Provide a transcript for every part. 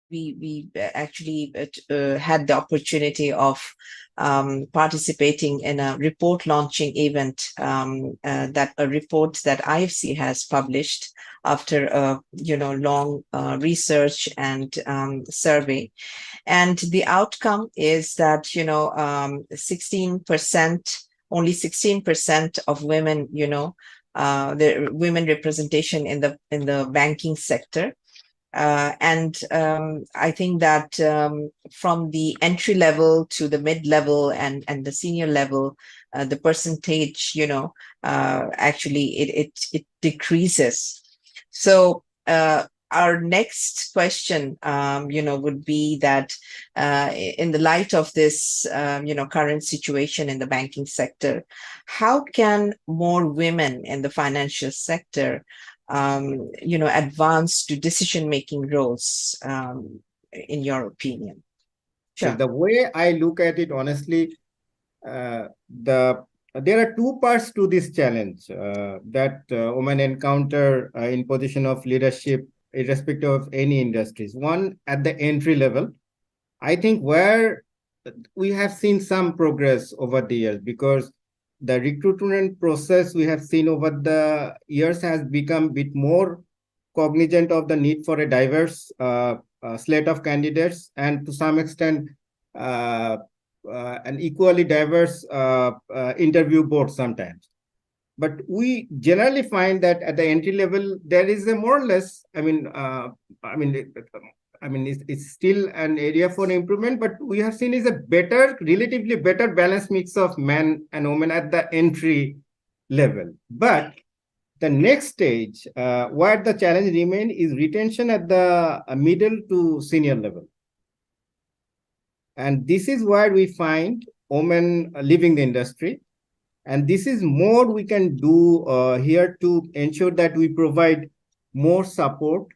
we actually had the opportunity of participating in a report launching event, that a report that IFC has published after a long research and survey. And the outcome is that 16%, only 16% of women, the women representation in the banking sector. And I think that from the entry level to the mid level and the senior level, the percentage, actually it decreases. So our next question, would be that in the light of this, current situation in the banking sector, how can more women in the financial sector advance to decision-making roles, in your opinion? So Sure. the way I look at it, honestly, there are two parts to this challenge that women encounter in position of leadership, irrespective of any industries. One, at the entry level, I think where we have seen some progress over the years, because the recruitment process we have seen over the years has become a bit more cognizant of the need for a diverse slate of candidates, and to some extent an equally diverse interview board sometimes. But we generally find that at the entry level, there is a more or less, it's still an area for improvement, but we have seen is a relatively better balanced mix of men and women at the entry level. But the next stage, where the challenge remains, is retention at the middle to senior level. And this is where we find women leaving the industry. And this is more we can do here to ensure that we provide more support,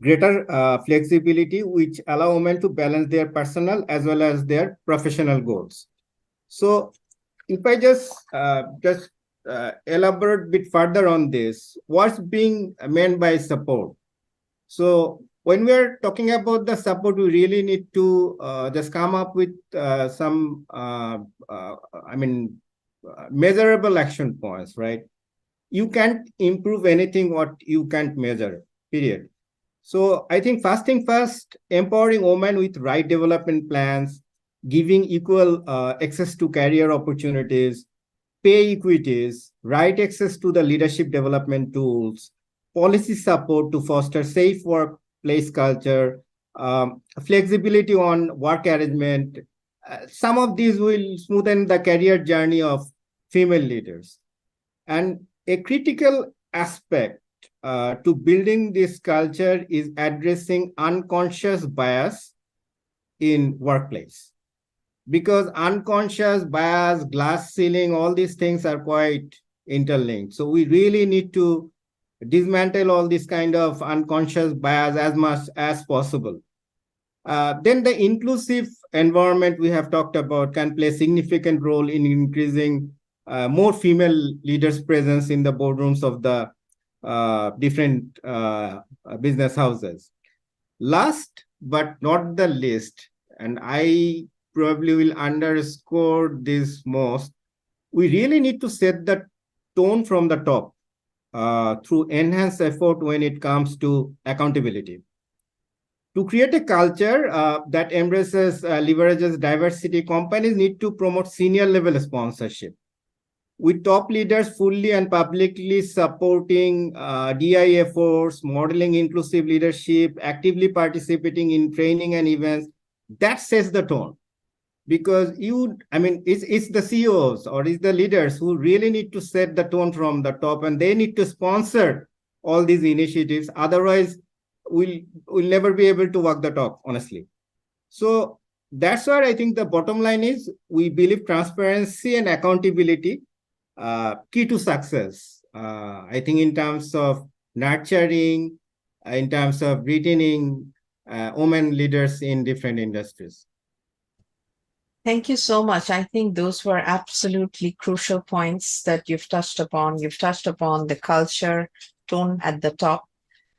greater flexibility, which allow women to balance their personal as well as their professional goals. So if I just elaborate a bit further on this, what's being meant by support? So when we're talking about the support, we really need to just come up with some, measurable action points, right? You can't improve anything what you can't measure, period. So I think first thing first, empowering women with right development plans, giving equal access to career opportunities, pay equities, right access to the leadership development tools, policy support to foster safe workplace culture, flexibility on work arrangement. Some of these will smoothen the career journey of female leaders. And a critical aspect to building this culture is addressing unconscious bias in workplace. Because unconscious bias, glass ceiling, all these things are quite interlinked. So we really need to dismantle all this kind of unconscious bias as much as possible. Then the inclusive environment we have talked about can play a significant role in increasing more female leaders' presence in the boardrooms of the different business houses. Last but not the least, and I probably will underscore this most, we really need to set the tone from the top through enhanced effort when it comes to accountability. To create a culture that embraces, leverages diversity, companies need to promote senior level sponsorship, with top leaders fully and publicly supporting DI efforts, modeling inclusive leadership, actively participating in training and events. That sets the tone. Because it's the CEOs or it's the leaders who really need to set the tone from the top, and they need to sponsor all these initiatives. Otherwise, we'll never be able to walk the talk, honestly. So that's why I think the bottom line is we believe transparency and accountability key to success. I think in terms of nurturing, in terms of retaining women leaders in different industries. Thank you so much. I think those were absolutely crucial points that you've touched upon. You've touched upon the culture, tone at the top,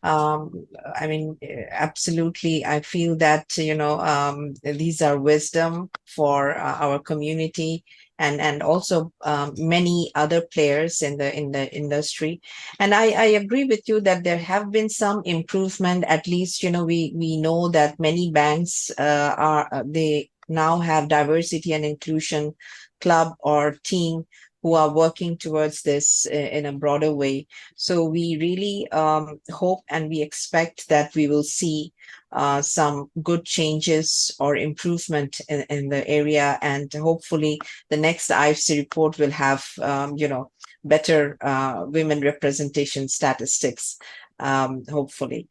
I mean, absolutely. I feel that, these are wisdom for our community and also many other players in the industry. And I agree with you that there have been some improvement. At least, we know that many banks they now have diversity and inclusion club or team who are working towards this in a broader way. So we really hope and we expect that we will see some good changes or improvement in the area, and hopefully the next IFC report will have better women representation statistics, hopefully.